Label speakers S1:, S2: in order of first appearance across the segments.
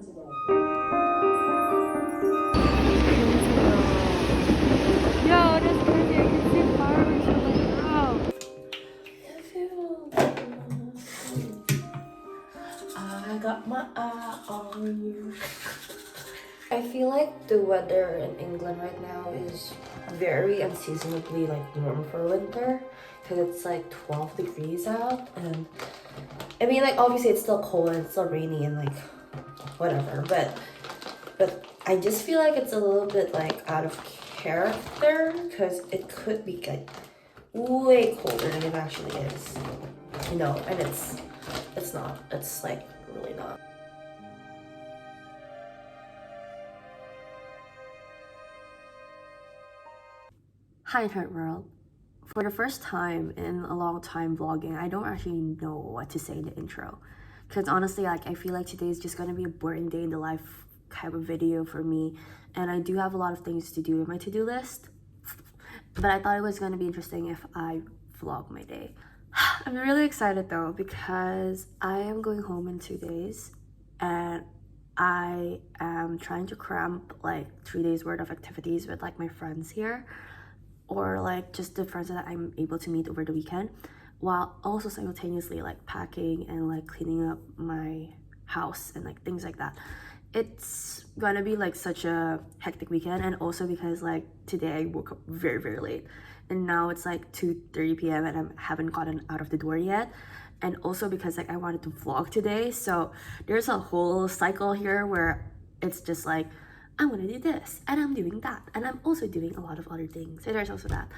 S1: Yo, that's crazy. I can see fireworks from my house.
S2: I got my eye on you. I feel like the weather in England right now is very unseasonably like warm for winter, because it's like 12 degrees out, and I mean, like, obviously it's still cold and it's still rainy and like whatever, but I just feel like it's a little bit like out of character, because it could be like way colder than it actually is, you know, and it's not. It's like really not. Hi Internet World. For the first time in a long time vlogging, I don't actually know what to say in the intro. Because honestly, like, I feel like today is just gonna be a boring day in the life kind of video for me. And I do have a lot of things to do in my to-do list. But I thought it was gonna be interesting if I vlog my day. I'm really excited though, because I am going home in 2 days. And I am trying to cram like 3 days worth of activities with like my friends here, or like just the friends that I'm able to meet over the weekend, while also simultaneously like packing and like cleaning up my house and like things like that. It's gonna be like such a hectic weekend, and also because like today I woke up very late, and now it's like 2:30 p.m. and I haven't gotten out of the door yet, and also because like I wanted to vlog today, so there's a whole cycle here where it's just like I want to do this and I'm doing that, and I'm also doing a lot of other things, so there's also that.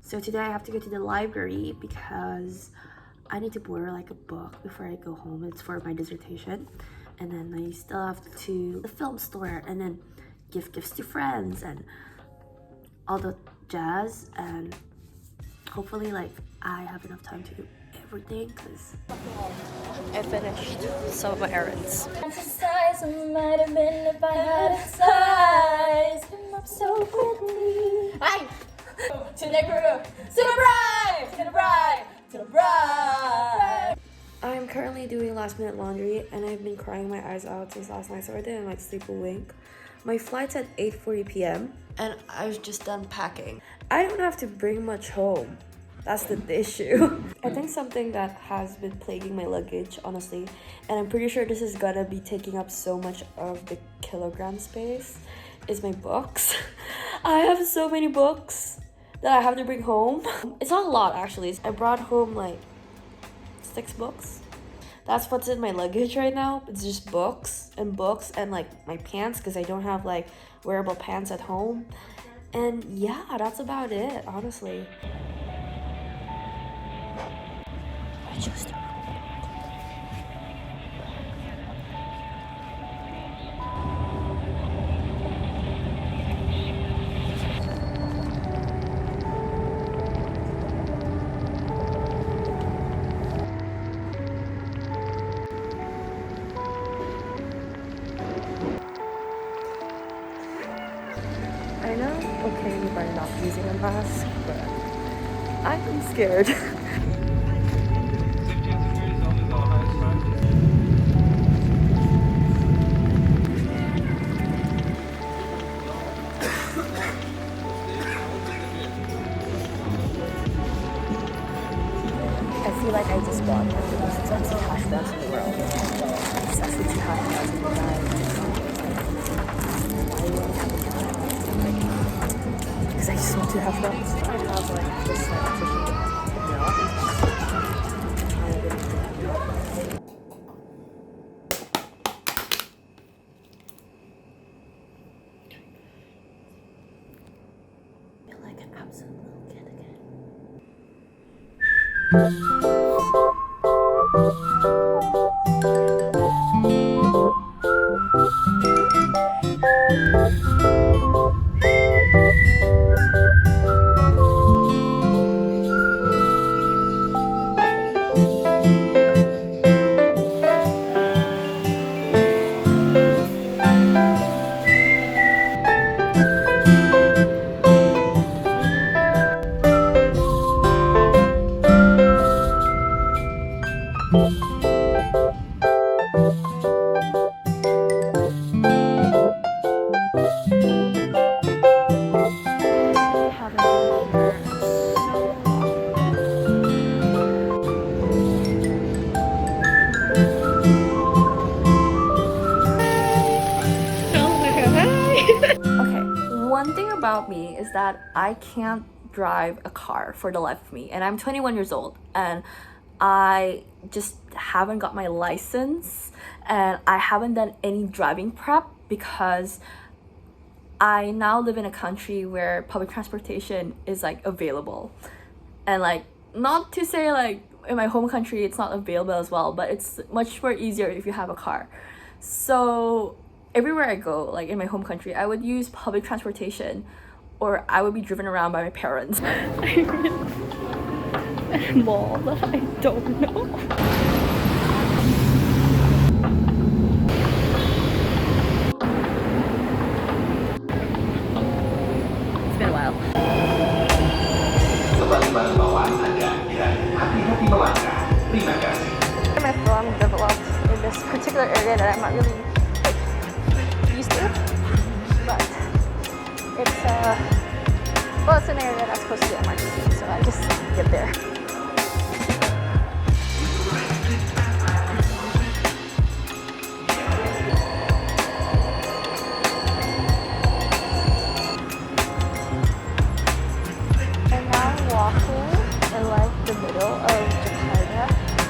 S2: So today I have to go to the library because I need to borrow like a book before I go home. It's for my dissertation, and then I still have to the film store and then give gifts to friends and all the jazz, and hopefully like I have enough time to do everything, because I finished some of my errands. Exercise might have been if I had a size. I'm so quickly. Hi! To the crew! To the bride! To the bride! To the bride! I'm currently doing last minute laundry, and I've been crying my eyes out since last night, so I didn't like sleep a wink. My flight's at 8:40 p.m. and I was just done packing. I don't have to bring much home. That's the issue. I think something that has been plaguing my luggage, honestly, and I'm pretty sure this is gonna be taking up so much of the kilogram space, is my books. I have so many books that I have to bring home. It's not a lot actually. I brought home like 6 books. That's what's in my luggage right now. It's just books and like my pants, because I don't have like wearable pants at home. And yeah, that's about it, honestly. I chose to I know, okay, we better not using a mask, but I'm scared. I feel like I just bought one of the most expensive hash browns in the world. Necessity hash browns in the bag. I really haven't tried it because I just want to have browns. I have like this like tissue I feel like an absolute little kid again. is that I can't drive a car for the life of me, and I'm 21 years old, and I just haven't got my license, and I haven't done any driving prep because I now live in a country where public transportation is like available. And like, not to say like in my home country it's not available as well, but it's much more easier if you have a car. So everywhere I go, like in my home country, I would use public transportation or I would be driven around by my parents. I'm in a mall that I don't know. It's been a while. My film developed in this particular area that I'm not really like used to, but it's well, it's an area that's close to the MRT, so I just get there. And now I'm walking in like the middle of Jakarta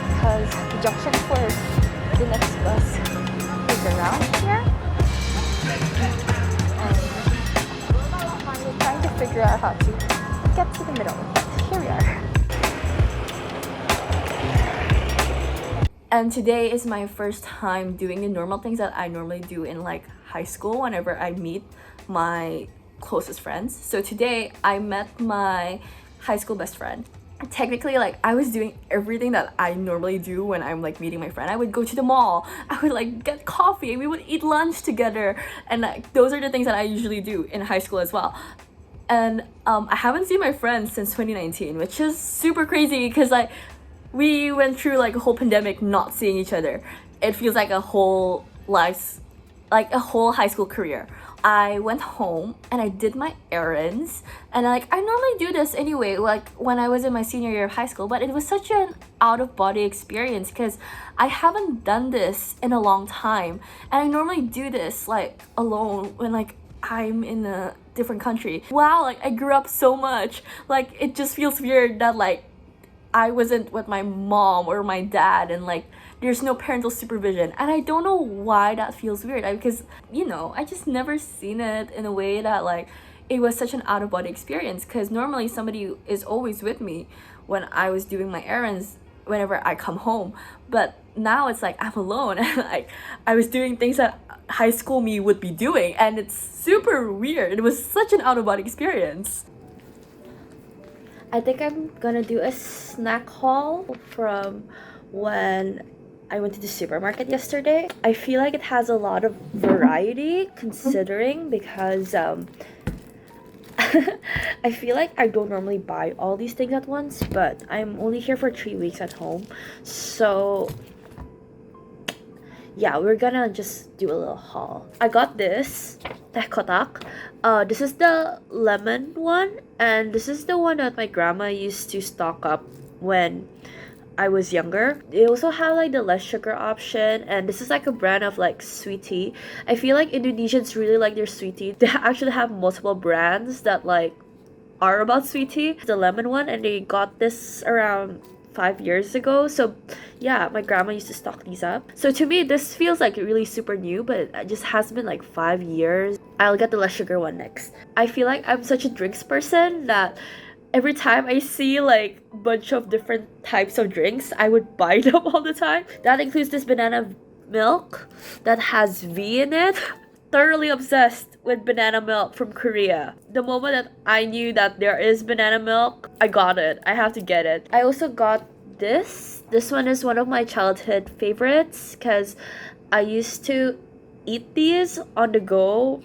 S2: because the junction for the next bus is around here. And trying to figure out how to get to the middle. Here we are. And today is my first time doing the normal things that I normally do in like high school whenever I meet my closest friends. So today I met my high school best friend. Technically, like, I was doing everything that I normally do when I'm like meeting my friend. I would go to the mall, I would like get coffee, and we would eat lunch together, and like those are the things that I usually do in high school as well. And I haven't seen my friends since 2019, which is super crazy because like we went through like a whole pandemic not seeing each other. It feels like a whole life, like a whole high school career. I went home and I did my errands, and like I normally do this anyway, like when I was in my senior year of high school, but it was such an out-of-body experience because I haven't done this in a long time, and I normally do this like alone when like I'm in a different country. Wow, like I grew up so much, like it just feels weird that like I wasn't with my mom or my dad, and like there's no parental supervision, and I don't know why that feels weird, because you know, I just never seen it in a way that like it was such an out-of-body experience, because normally somebody is always with me when I was doing my errands whenever I come home, but now it's like I'm alone and like I was doing things that high school me would be doing, and it's super weird. It was such an out-of-body experience. I think I'm gonna do a snack haul from when I went to the supermarket yesterday. I feel like it has a lot of variety considering, because I feel like I don't normally buy all these things at once, but I'm only here for 3 weeks at home, so yeah, we're gonna just do a little haul. I got this kotak. This is the lemon one, and this is the one that my grandma used to stock up when I was younger. They also have like the less sugar option, and this is like a brand of like sweet tea. I feel like Indonesians really like their sweet tea. They actually have multiple brands that like are about sweet tea. The lemon one, and they got this around 5 years ago. So yeah, my grandma used to stock these up. So to me, this feels like really super new, but it just has been like 5 years. I'll get the less sugar one next. I feel like I'm such a drinks person that every time I see like a bunch of different types of drinks, I would buy them all the time. That includes this banana milk that has V in it. Thoroughly obsessed with banana milk from Korea. The moment that I knew that there is banana milk, I got it. I have to get it. I also got this. This one is one of my childhood favorites because I used to eat these on the go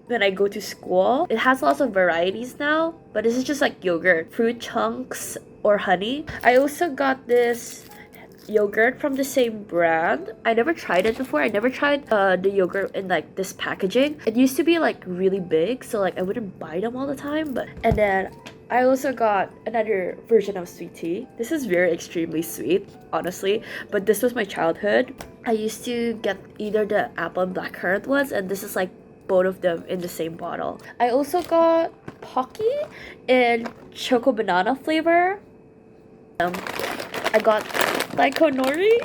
S2: when I go to school. It has lots of varieties now, but this is just like yogurt, fruit chunks, or honey. I also got this yogurt from the same brand. I never tried it before. I never tried the yogurt in like this packaging. It used to be like really big, so like I wouldn't buy them all the time. And then I also got another version of sweet tea. This is very extremely sweet, honestly, but this was my childhood. I used to get either the apple and blackcurrant ones, and this is like both of them in the same bottle. I also got Pocky in choco banana flavor. I got Daiko Nori.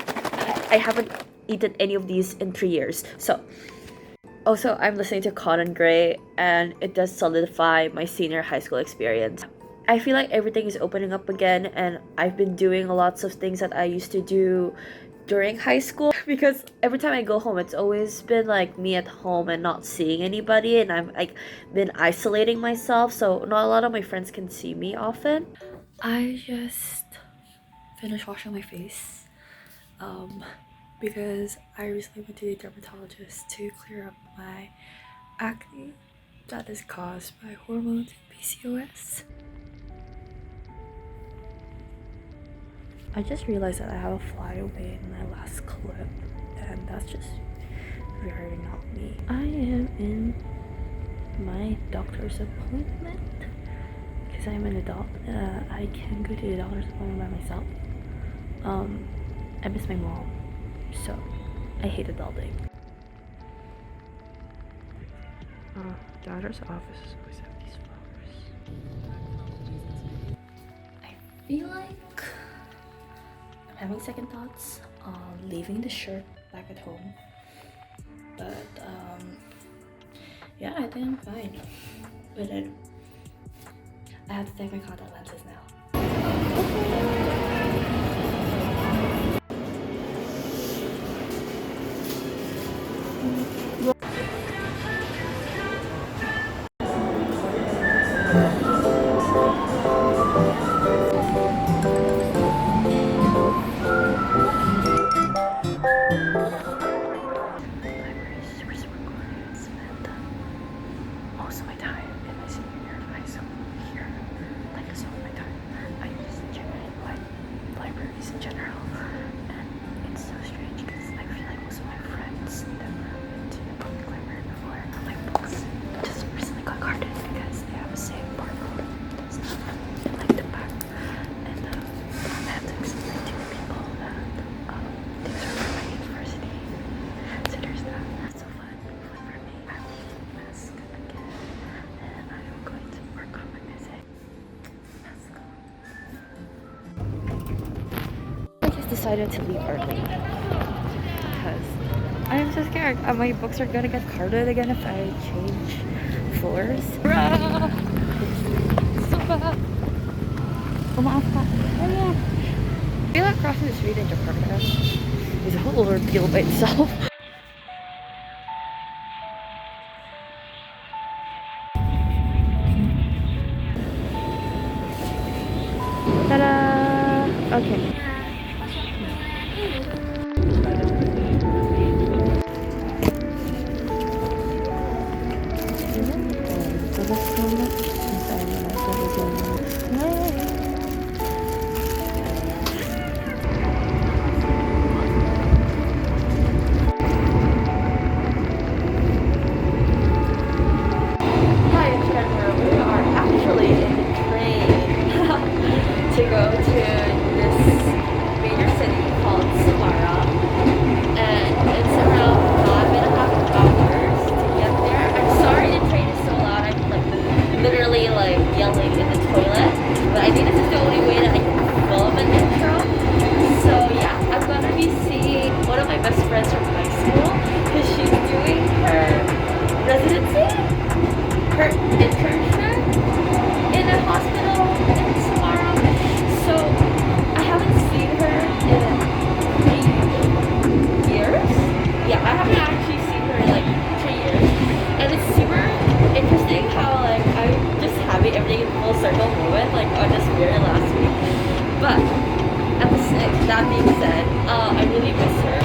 S2: I haven't eaten any of these in 3 years. So also, I'm listening to Conan Gray, and it does solidify my senior high school experience. I feel like everything is opening up again, and I've been doing lots of things that I used to do during high school, because every time I go home, it's always been like me at home and not seeing anybody, and I'm like been isolating myself, so not a lot of my friends can see me often. I just finished washing my face because I recently went to the dermatologist to clear up my acne that is caused by hormones and PCOS. I just realized that I have a flyaway in my last clip, and that's just very not me. I am in my doctor's appointment because I'm an adult. I can go to the doctor's appointment by myself. I miss my mom, so I hate adulting. Daughter's office always have these flowers. I feel like I'm having second thoughts on leaving the shirt back at home, but yeah, I think I'm fine with it. I have to take my contact lenses now. Most of my time in my senior year of high school here, like some of my time, I just generally like libraries in general, and it's so strange because I feel like most of my friends never went to the public library before. My books just recently got carded because they have the same barcode and stuff in like the back, and I have to explain to the people that these are from my university, so there's that. That's so fun for me. I'm using mask again, and I am going to work on my music. Let's go. I just decided to leave early because I'm so scared. My books are gonna get carded again if I change floors. It's so bad. Maaf Kak. I feel like crossing the street in Jakarta is a whole ordeal by itself. Ta-da! Okay. To go to this major city called Samara, and it's around 5.5 hours to get there. I'm sorry the train is so loud. I'm like literally like yelling in the toilet, but I think this is the only way that I can film an intro. So yeah, I'm gonna be seeing one of my best friends from high school because she's doing her residency, her internship in a hospital in Samara. So I haven't seen her in 3 years. Yeah, I haven't actually seen her in like 3 years, and it's super interesting how like I'm just having everything in full circle moment like on this very last week. But that being said, I really miss her.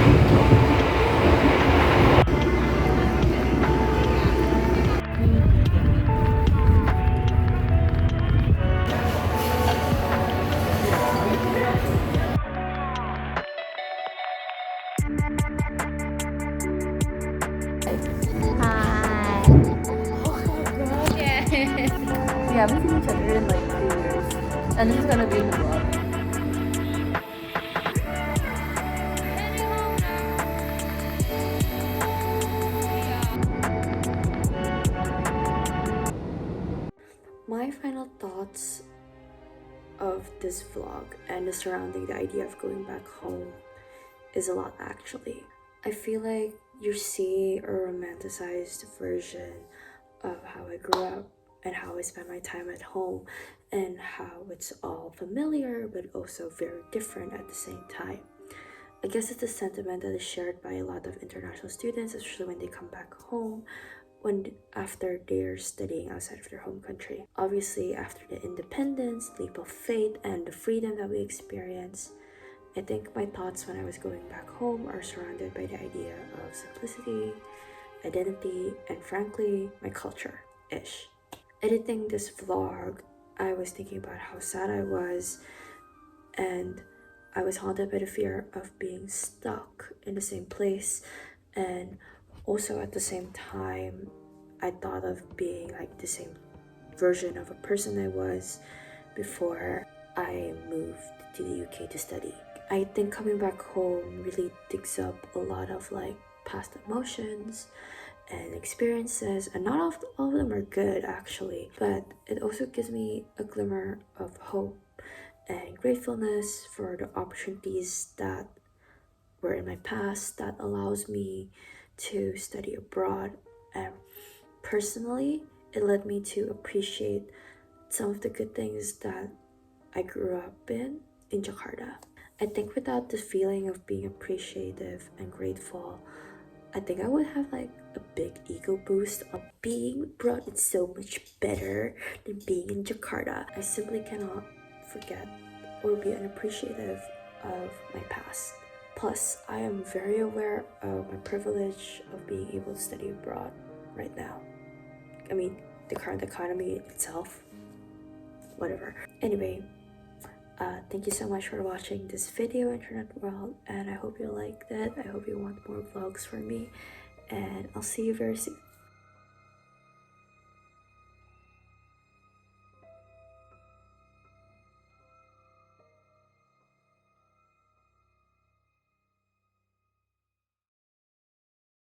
S2: We haven't seen each other in like 3 years, and this is gonna be in the vlog. and surrounding the idea of going back home is a lot actually. I feel like you're seeing a romanticized version of how I grew up and how I spent my time at home, and how it's all familiar but also very different at the same time. I guess it's a sentiment that is shared by a lot of international students, especially when they come back home after they're studying outside of their home country. Obviously, after the independence, leap of faith, and the freedom that we experience, I think my thoughts when I was going back home are surrounded by the idea of simplicity, identity, and frankly, my culture-ish. Editing this vlog, I was thinking about how sad I was, and I was haunted by the fear of being stuck in the same place, and also at the same time, I thought of being like the same version of a person I was before I moved to the UK to study. I think coming back home really digs up a lot of like past emotions and experiences, and not all of them are good actually, but it also gives me a glimmer of hope and gratefulness for the opportunities that were in my past that allows me to study abroad. And personally, it led me to appreciate some of the good things that I grew up in Jakarta. I think without the feeling of being appreciative and grateful, I think I would have like a big ego boost of being abroad. It's so much better than being in Jakarta. I simply cannot forget or be unappreciative of my past. Plus, I am very aware of my privilege of being able to study abroad right now. I mean, the current economy itself, whatever. Anyway, thank you so much for watching this video, internet world, and I hope you liked it. I hope you want more vlogs from me, and I'll see you very soon.